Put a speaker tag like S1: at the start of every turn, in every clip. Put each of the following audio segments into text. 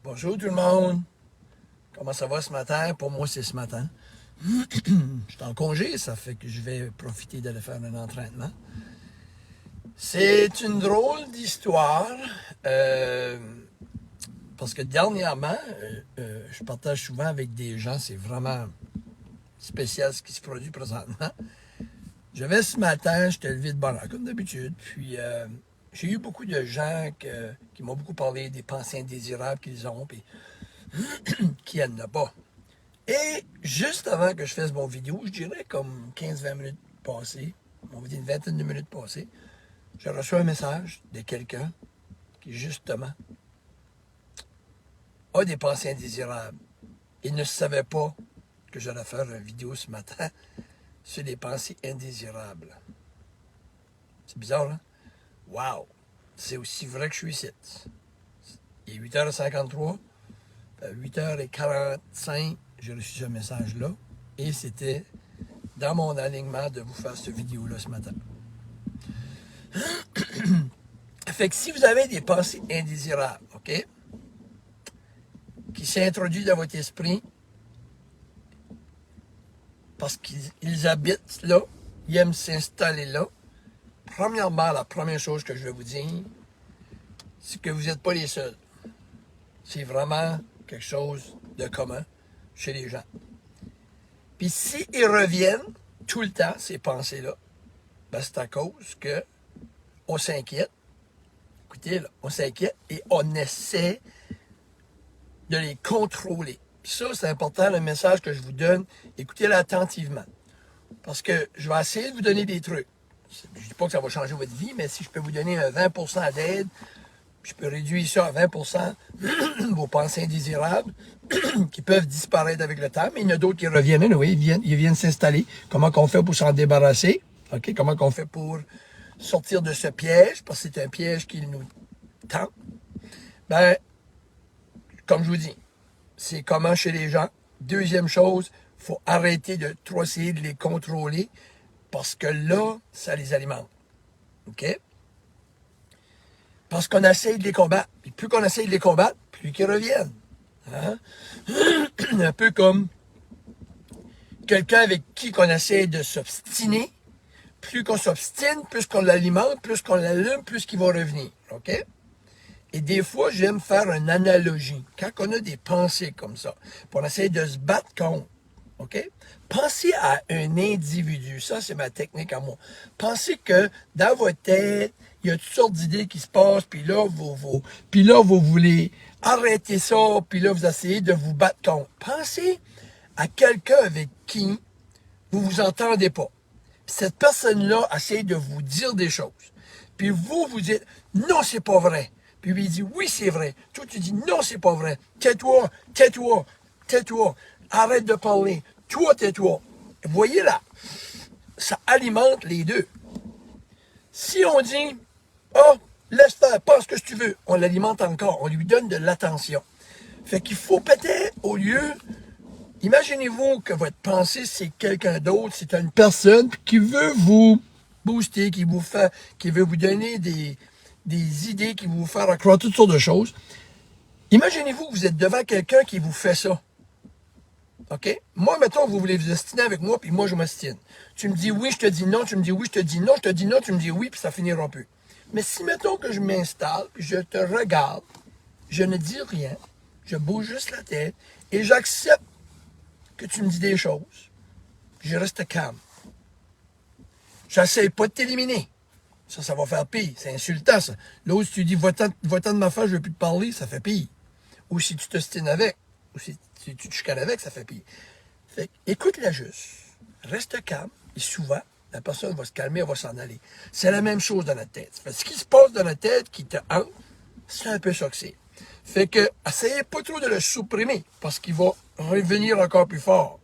S1: Bonjour tout le monde. Comment ça va ce matin? Pour moi, c'est ce matin. Je suis en congé, ça fait que je vais profiter d'aller faire un entraînement. C'est une drôle d'histoire euh, parce que dernièrement, je partage souvent avec des gens, c'est vraiment spécial ce qui se produit présentement. Je vais ce matin, je t'ai levé de bonne heure, comme d'habitude, puis j'ai eu beaucoup de gens qui m'ont beaucoup parlé des pensées indésirables qu'ils ont, puis qui n'en ont pas. Et juste avant que je fasse mon vidéo, je dirais comme 15-20 minutes passées, on va dire une vingtaine de minutes passées, je reçois un message de quelqu'un qui, justement, a des pensées indésirables. Il ne savait pas que j'allais faire une vidéo ce matin sur des pensées indésirables. C'est bizarre, hein? Wow! C'est aussi vrai que je suis ici. Il est 8h53, à 8h45, j'ai reçu ce message-là, et c'était dans mon alignement de vous faire cette vidéo-là ce matin. Fait que si vous avez des pensées indésirables, OK, qui s'introduisent dans votre esprit parce qu'ils habitent là, ils aiment s'installer là, premièrement, la première chose que je vais vous dire, c'est que vous n'êtes pas les seuls. C'est vraiment quelque chose de commun chez les gens. Puis s'ils reviennent tout le temps, ces pensées-là, ben c'est à cause que on s'inquiète. Écoutez, là, on s'inquiète et on essaie de les contrôler. Puis ça, c'est important, le message que je vous donne. Écoutez-le attentivement. Parce que je vais essayer de vous donner des trucs. Je ne dis pas que ça va changer votre vie, mais si je peux vous donner un 20% d'aide, je peux réduire ça à 20% vos pensées indésirables qui peuvent disparaître avec le temps, mais il y en a d'autres qui reviennent, oui, ils viennent s'installer. Comment qu'on fait pour s'en débarrasser? OK? Comment qu'on fait pour sortir de ce piège? Parce que c'est un piège qui nous tend. Ben, comme je vous dis, c'est comment chez les gens. Deuxième chose, il faut arrêter de trop essayer de les contrôler parce que là, ça les alimente. OK? Parce qu'on essaye de les combattre. Puis plus qu'on essaye de les combattre, plus qu'ils reviennent. Hein? Un peu comme quelqu'un avec qui qu'on essaie de s'obstiner. Plus qu'on s'obstine, plus qu'on l'alimente, plus qu'on l'allume, plus qu'il va revenir. OK? Et des fois, j'aime faire une analogie. Quand on a des pensées comme ça, puis on essaie de se battre contre, OK? Pensez à un individu. Ça, c'est ma technique à moi. Pensez que dans votre tête, il y a toutes sortes d'idées qui se passent, puis là, vous voulez arrêter ça, puis là, vous essayez de vous battre contre. Pensez à quelqu'un avec qui vous vous entendez pas. Puis cette personne-là essaie de vous dire des choses. Puis vous dites, non, c'est pas vrai. Puis lui, il dit, oui, c'est vrai. Toi, tu dis, non, c'est pas vrai. Tais-toi, tais-toi, tais-toi. Arrête de parler. Toi, tais-toi. Voyez là, ça alimente les deux. Si on dit, oh, laisse faire, pense ce que tu veux, on l'alimente encore. On lui donne de l'attention. Fait qu'il faut peut-être, au lieu, imaginez-vous que votre pensée, c'est quelqu'un d'autre, c'est une personne qui veut vous booster, qui veut vous donner des idées, qui veut vous faire croire toutes sortes de choses. Imaginez-vous que vous êtes devant quelqu'un qui vous fait ça. OK? Moi, mettons, vous voulez vous ostiner avec moi, puis moi, je m'ostine. Tu me dis oui, je te dis non, tu me dis oui, je te dis non, je te dis non, tu me dis oui, puis ça finira plus. Mais si, mettons, que je m'installe, puis je te regarde, je ne dis rien, je bouge juste la tête, et j'accepte que tu me dis des choses, puis je reste calme. J'essaie pas de t'éliminer. Ça va faire pire. C'est insultant, ça. L'autre, si tu dis, va-t'en de ma face, je veux plus te parler, ça fait pire. Ou si tu t'ostines avec, ou si tu te chicanes avec, ça fait pire. Fait écoute-la juste. Reste calme, et souvent, la personne va se calmer, elle va s'en aller. C'est la même chose dans notre tête. Fait ce qui se passe dans notre tête qui te hante, c'est un peu ça que c'est. Fait que, essayez pas trop de le supprimer, parce qu'il va revenir encore plus fort.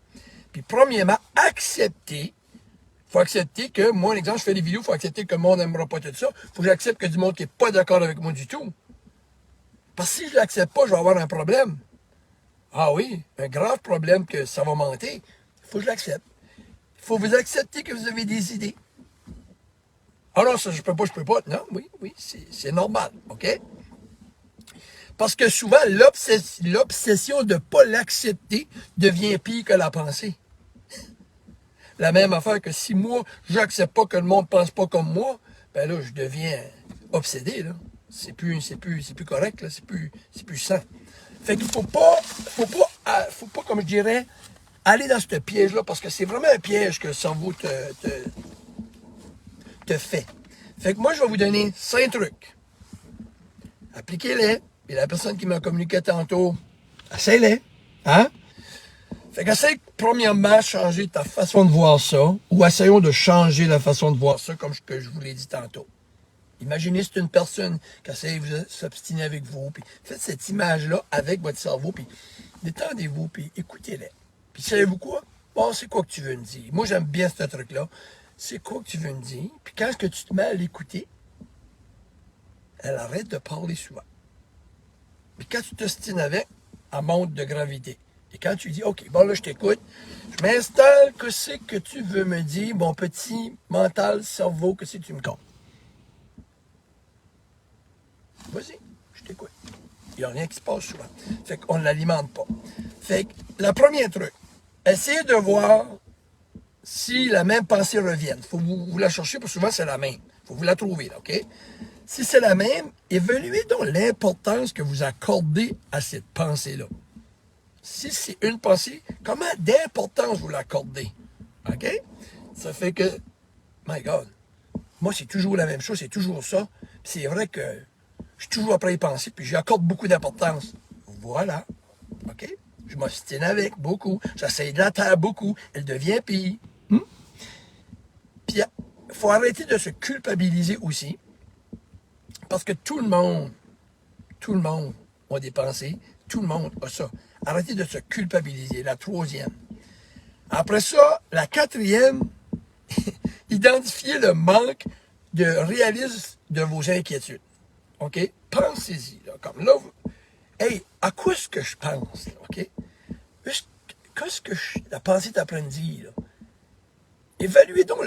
S1: Puis, premièrement, accepter. Faut accepter que, moi, un exemple, je fais des vidéos, faut accepter que le monde n'aimera pas tout ça. Faut que j'accepte que du monde qui n'est pas d'accord avec moi du tout. Parce que si je ne l'accepte pas, je vais avoir un problème. Ah oui, un grave problème que ça va monter. Il faut que je l'accepte. Il faut vous accepter que vous avez des idées. Ah non, ça, je peux pas. Non, oui, c'est normal, OK? Parce que souvent, l'obsession de ne pas l'accepter devient pire que la pensée. La même affaire que si moi, j'accepte pas que le monde pense pas comme moi, ben là, je deviens obsédé, là. C'est plus correct, là. C'est plus sain. Fait qu'il faut pas, comme je dirais, aller dans ce piège-là, parce que c'est vraiment un piège que le cerveau te fait. Fait que moi, je vais vous donner 5 trucs. Appliquez-les. Et la personne qui m'a communiqué tantôt, essaye-les. Hein? Fait qu'essaye, premièrement, changer ta façon de voir ça, ou essayons de changer la façon de voir ça, comme que je vous l'ai dit tantôt. Imaginez c'est une personne qui essaie de s'obstiner avec vous, puis faites cette image-là avec votre cerveau, puis détendez-vous, puis écoutez-les. Puis savez-vous quoi? Bon, c'est quoi que tu veux me dire? Moi, j'aime bien ce truc-là. C'est quoi que tu veux me dire? Puis quand est-ce que tu te mets à l'écouter, elle arrête de parler souvent. Puis quand tu t'ostines avec, elle monte de gravité. Et quand tu dis, OK, bon là, je t'écoute, je m'installe, que c'est que tu veux me dire, mon petit mental, cerveau, que c'est que tu me comptes? Vas-y, je t'écoute. Il n'y a rien qui se passe souvent. Fait qu'on ne l'alimente pas. Fait que, le premier truc, essayez de voir si la même pensée revient. Il faut vous la chercher, parce que souvent, c'est la même. Il faut vous la trouver, là, OK? Si c'est la même, évaluez donc l'importance que vous accordez à cette pensée-là. Si c'est une pensée, comment d'importance vous l'accordez? OK? Ça fait que, my God, moi, c'est toujours la même chose, c'est toujours ça. Puis c'est vrai que je suis toujours après y penser, puis j'accorde beaucoup d'importance. Voilà. OK? Je m'obstine avec beaucoup. J'essaie de la taire beaucoup. Elle devient pire. Puis, il faut arrêter de se culpabiliser aussi. Parce que tout le monde a des pensées. Tout le monde a ça. Arrêtez de se culpabiliser. La 3e. Après ça, la 4e, identifiez le manque de réalisme de vos inquiétudes. OK? Pensez-y. Là, comme là, hey, à quoi est-ce que je pense? Là, OK? Qu'est-ce que la pensée t'apprendit? Là? Évaluez donc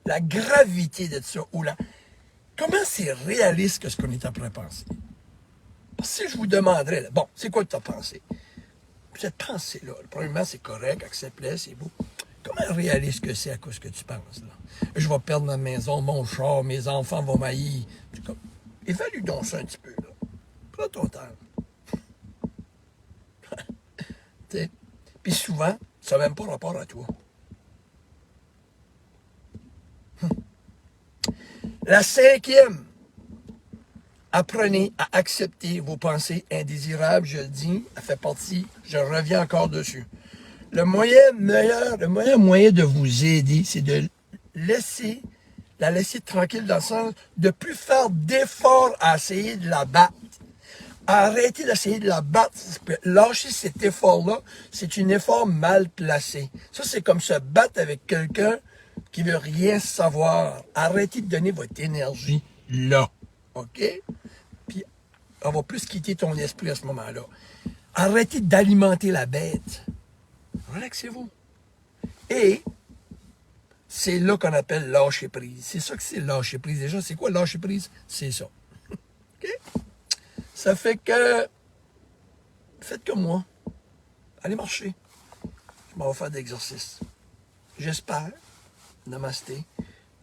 S1: la gravité de ça. Ou comment c'est réaliste que ce qu'on est en train de penser? Parce que si je vous demanderais, là, bon, c'est quoi que tu as pensé? Cette pensée-là, premièrement, c'est correct, accepte-le, c'est beau. Comment réaliste que c'est à cause que tu penses? Là? Je vais perdre ma maison, mon char, mes enfants vont m'haïr. Évalue donc ça un petit peu. Là. Prends ton temps. Puis souvent, ça n'a même pas rapport à toi. La 5e, apprenez à accepter vos pensées indésirables, je le dis, elle fait partie, je reviens encore dessus. Le meilleur moyen de vous aider, c'est de la laisser tranquille dans le sens de ne plus faire d'efforts à essayer de la battre. Arrêtez d'essayer de la battre. Lâcher cet effort-là, c'est un effort mal placé. Ça, c'est comme se battre avec quelqu'un qui veut rien savoir. Arrêtez de donner votre énergie là. OK? Puis, on va plus quitter ton esprit à ce moment-là. Arrêtez d'alimenter la bête. Relaxez-vous. Et c'est là qu'on appelle lâcher prise. C'est ça que c'est lâcher prise. Déjà, c'est quoi lâcher prise? C'est ça. OK? Ça fait que, faites comme moi. Allez marcher. Je m'en vais faire d'exercice. J'espère, namasté,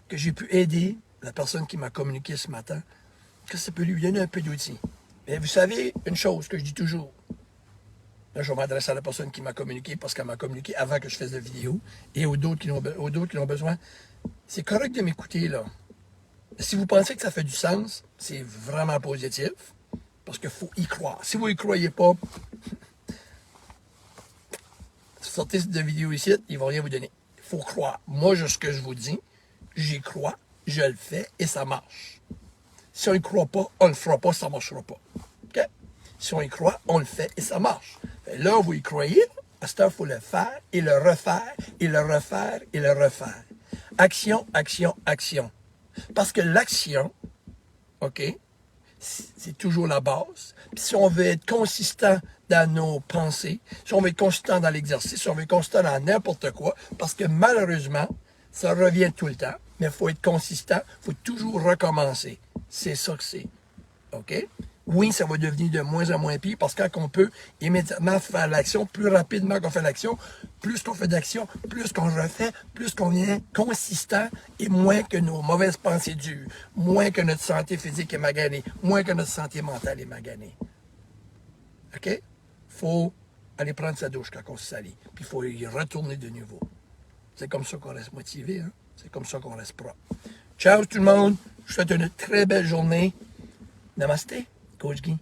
S1: que j'ai pu aider la personne qui m'a communiqué ce matin, que ça peut lui donner un peu d'outils. Mais vous savez, une chose que je dis toujours, là, je vais m'adresser à la personne qui m'a communiqué parce qu'elle m'a communiqué avant que je fasse la vidéo et aux d'autres qui l'ont besoin. C'est correct de m'écouter, là. Si vous pensez que ça fait du sens, c'est vraiment positif. Parce qu'il faut y croire. Si vous n'y croyez pas, sortez cette vidéo ici, ils ne vont rien vous donner. Il faut croire. Moi, ce que je vous dis, j'y crois, je le fais et ça marche. Si on n'y croit pas, on ne le fera pas, ça ne marchera pas. Okay? Si on y croit, on le fait et ça marche. Et là, vous y croyez, à ce temps, il faut le faire et le refaire et le refaire et le refaire. Action, action, action. Parce que l'action, OK, c'est toujours la base. Puis si on veut être consistant dans nos pensées, si on veut être consistant dans l'exercice, si on veut être consistant dans n'importe quoi, parce que malheureusement, ça revient tout le temps, mais il faut être consistant, il faut toujours recommencer. C'est ça que c'est. OK? oui, ça va devenir de moins en moins pire parce que quand on peut immédiatement faire l'action, plus rapidement qu'on fait l'action, plus qu'on fait d'action, plus qu'on refait, plus qu'on est consistant et moins que nos mauvaises pensées durent, moins que notre santé physique est maganée, moins que notre santé mentale est maganée. OK? Faut aller prendre sa douche quand on se salit, puis il faut y retourner de nouveau. C'est comme ça qu'on reste motivé, hein? C'est comme ça qu'on reste propre. Ciao tout le monde, je vous souhaite une très belle journée. Namasté, Coach Guy.